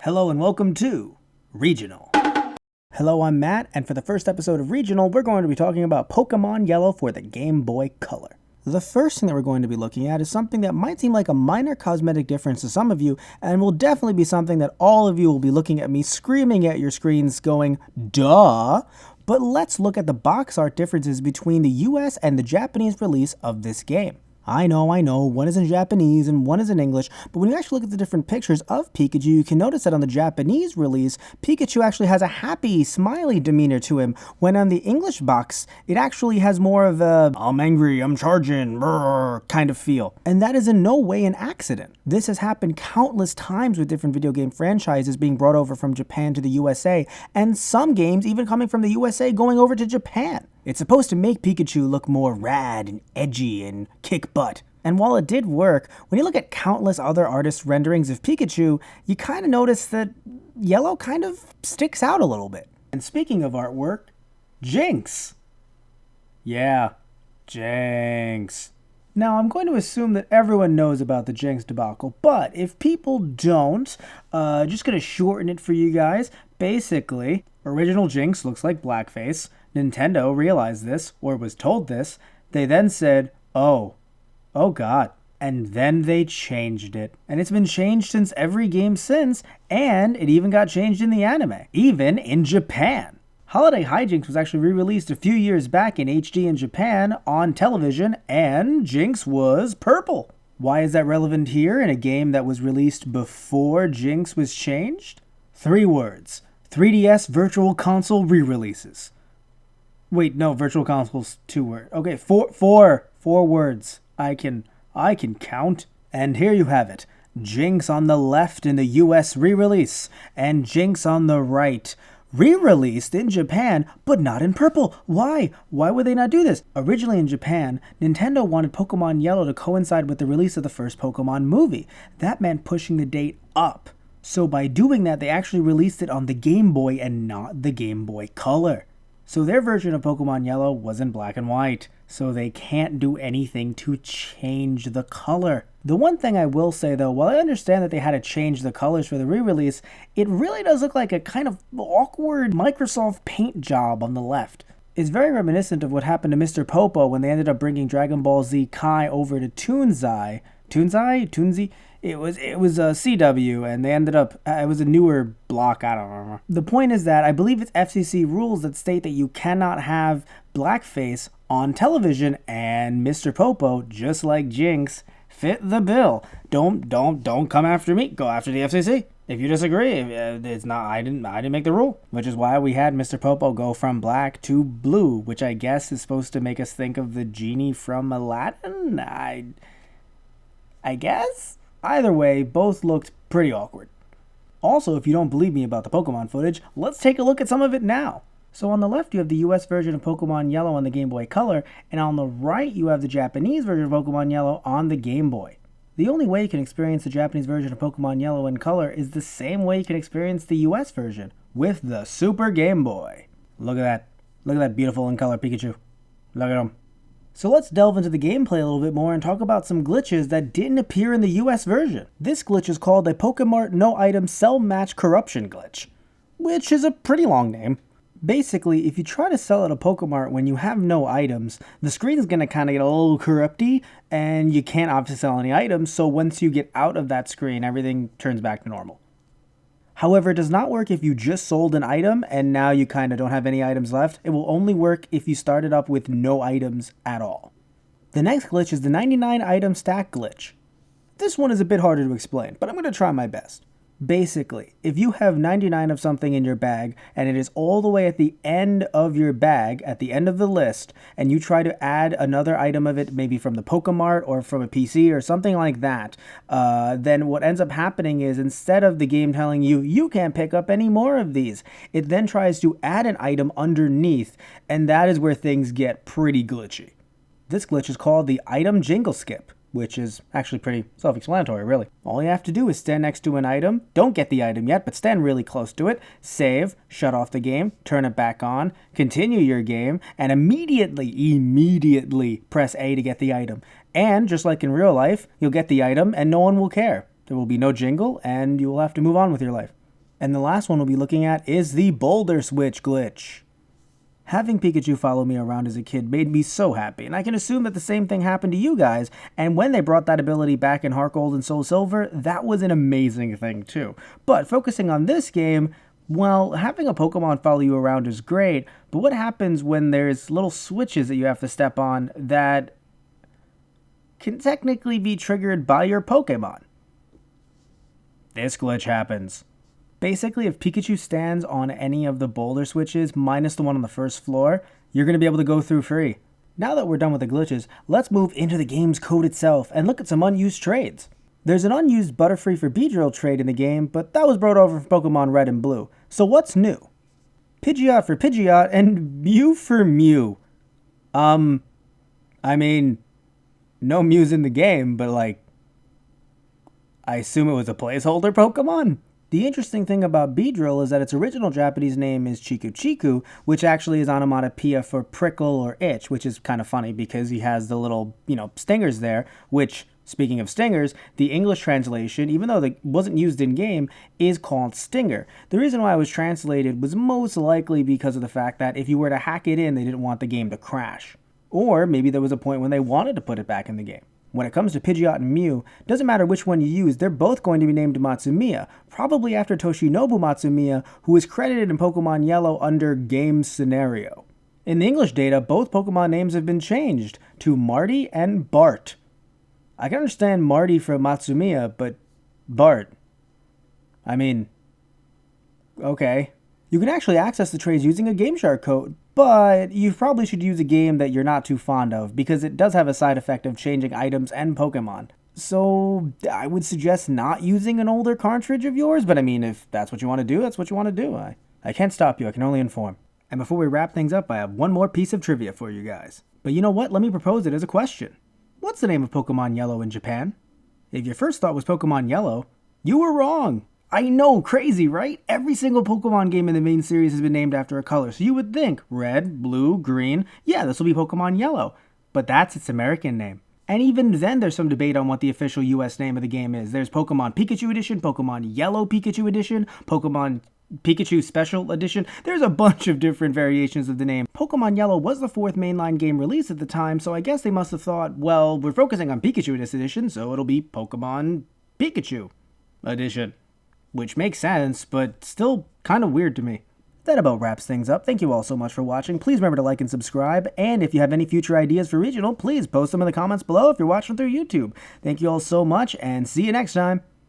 Hello and welcome to Regional. Hello, I'm Matt, and for the first episode of Regional, we're going to be talking about Pokemon Yellow for the Game Boy Color. The first thing that we're going to be looking at is something that might seem like a minor cosmetic difference to some of you, and will definitely be something that all of you will be looking at me screaming at your screens going, duh! But let's look at the box art differences between the US and the Japanese release of this game. I know, one is in Japanese and one is in English, but when you actually look at the different pictures of Pikachu, you can notice that on the Japanese release, Pikachu actually has a happy, smiley demeanor to him, when on the English box, it actually has more of a, I'm angry, I'm charging, brr, kind of feel. And that is in no way an accident. This has happened countless times with different video game franchises being brought over from Japan to the USA, and some games even coming from the USA going over to Japan. It's supposed to make Pikachu look more rad and edgy and kick butt. And while it did work, when you look at countless other artists' renderings of Pikachu, you kind of notice that yellow kind of sticks out a little bit. And speaking of artwork, Jinx. Yeah, Jinx. Now, I'm going to assume that everyone knows about the Jinx Debacle, but if people don't, just going to shorten it for you guys. Basically, original Jinx looks like blackface. Nintendo realized this, or was told this. They then said, oh god. And then they changed it. And it's been changed since every game since, and it even got changed in the anime. Even in Japan. Holiday Hijinks was actually re-released a few years back in HD in Japan on television, and Jinx was purple. Why is that relevant here in a game that was released before Jinx was changed? 3 words. 3DS Virtual Console re-releases. Wait, no, Virtual Console's 2 words. Okay, four words. I can count. And here you have it. Jinx on the left in the US re-release, and Jinx on the right. Re-released in Japan, but not in purple. Why? Why would they not do this? Originally in Japan, Nintendo wanted Pokemon Yellow to coincide with the release of the first Pokemon movie. That meant pushing the date up. So by doing that, they actually released it on the Game Boy and not the Game Boy Color. So their version of Pokemon Yellow was in black and white, so they can't do anything to change the color. The one thing I will say though, while I understand that they had to change the colors for the re-release, it really does look like a kind of awkward Microsoft Paint job on the left. It's very reminiscent of what happened to Mr. Popo when they ended up bringing Dragon Ball Z Kai over to Toonzai. Toonzi? It was CW, and they ended up, it was a newer block, I don't remember. The point is that I believe it's FCC rules that state that you cannot have blackface on television, and Mr. Popo, just like Jinx, fit the bill. Don't come after me, go after the FCC. If you disagree, it's not, I didn't make the rule, which is why we had Mr. Popo go from black to blue, which I guess is supposed to make us think of the genie from Aladdin. I guess? Either way, both looked pretty awkward. Also, if you don't believe me about the Pokemon footage, let's take a look at some of it now. So on the left you have the US version of Pokemon Yellow on the Game Boy Color, and on the right you have the Japanese version of Pokemon Yellow on the Game Boy. The only way you can experience the Japanese version of Pokemon Yellow in color is the same way you can experience the US version, with the Super Game Boy. Look at that. Look at that beautiful in color Pikachu. Look at him. So let's delve into the gameplay a little bit more and talk about some glitches that didn't appear in the US version. This glitch is called a Pokemart No Item Sell Match Corruption glitch, which is a pretty long name. Basically, if you try to sell at a Pokemart when you have no items, the screen is going to kind of get a little corrupty, and you can't obviously sell any items, so once you get out of that screen, everything turns back to normal. However, it does not work if you just sold an item and now you kind of don't have any items left. It will only work if you started up with no items at all. The next glitch is the 99 item stack glitch. This one is a bit harder to explain, but I'm going to try my best. Basically, if you have 99 of something in your bag and it is all the way at the end of your bag, at the end of the list, and you try to add another item of it, maybe from the Pokemart or from a PC or something like that, then what ends up happening is instead of the game telling you, you can't pick up any more of these, it then tries to add an item underneath, and that is where things get pretty glitchy. This glitch is called the item jingle skip, which is actually pretty self-explanatory, really. All you have to do is stand next to an item, don't get the item yet, but stand really close to it, save, shut off the game, turn it back on, continue your game, and immediately press A to get the item. And just like in real life, you'll get the item and no one will care. There will be no jingle, and you will have to move on with your life. And the last one we'll be looking at is the Boulder Switch glitch. Having Pikachu follow me around as a kid made me so happy, and I can assume that the same thing happened to you guys, and when they brought that ability back in Heart Gold and Soul Silver, that was an amazing thing too. But focusing on this game, well, having a Pokemon follow you around is great, but what happens when there's little switches that you have to step on that can technically be triggered by your Pokemon? This glitch happens. Basically, if Pikachu stands on any of the boulder switches, minus the one on the first floor, you're going to be able to go through free. Now that we're done with the glitches, let's move into the game's code itself and look at some unused trades. There's an unused Butterfree for Beedrill trade in the game, but that was brought over from Pokemon Red and Blue. So what's new? Pidgeot for Pidgeot and Mew for Mew. I mean, no Mews in the game, but like, I assume it was a placeholder Pokemon? The interesting thing about Beedrill is that its original Japanese name is Chiku Chiku, which actually is onomatopoeia for prickle or itch, which is kind of funny because he has the little, stingers there, which, speaking of stingers, the English translation, even though it wasn't used in-game, is called Stinger. The reason why it was translated was most likely because of the fact that if you were to hack it in, they didn't want the game to crash. Or maybe there was a point when they wanted to put it back in the game. When it comes to Pidgeot and Mew, doesn't matter which one you use, they're both going to be named Matsumiya, probably after Toshinobu Matsumiya, who is credited in Pokemon Yellow under Game Scenario. In the English data, both Pokemon names have been changed to Marty and Bart. I can understand Marty from Matsumiya, but Bart. I mean, okay. You can actually access the trades using a GameShark code, but you probably should use a game that you're not too fond of, because it does have a side effect of changing items and Pokemon. So I would suggest not using an older cartridge of yours, but I mean, if that's what you want to do, that's what you want to do. I can't stop you, I can only inform. And before we wrap things up, I have one more piece of trivia for you guys. But you know what? Let me propose it as a question. What's the name of Pokemon Yellow in Japan? If your first thought was Pokemon Yellow, you were wrong. I know, crazy, right? Every single Pokemon game in the main series has been named after a color, so you would think red, blue, green, yeah, this will be Pokemon Yellow. But that's its American name. And even then, there's some debate on what the official US name of the game is. There's Pokemon Pikachu Edition, Pokemon Yellow Pikachu Edition, Pokemon Pikachu Special Edition. There's a bunch of different variations of the name. Pokemon Yellow was the fourth mainline game released at the time, so I guess they must have thought, well, we're focusing on Pikachu in this edition, so it'll be Pokemon Pikachu Edition. Which makes sense, but still kind of weird to me. That about wraps things up. Thank you all so much for watching. Please remember to like and subscribe, and if you have any future ideas for Regional, please post them in the comments below if you're watching through YouTube. Thank you all so much, and see you next time.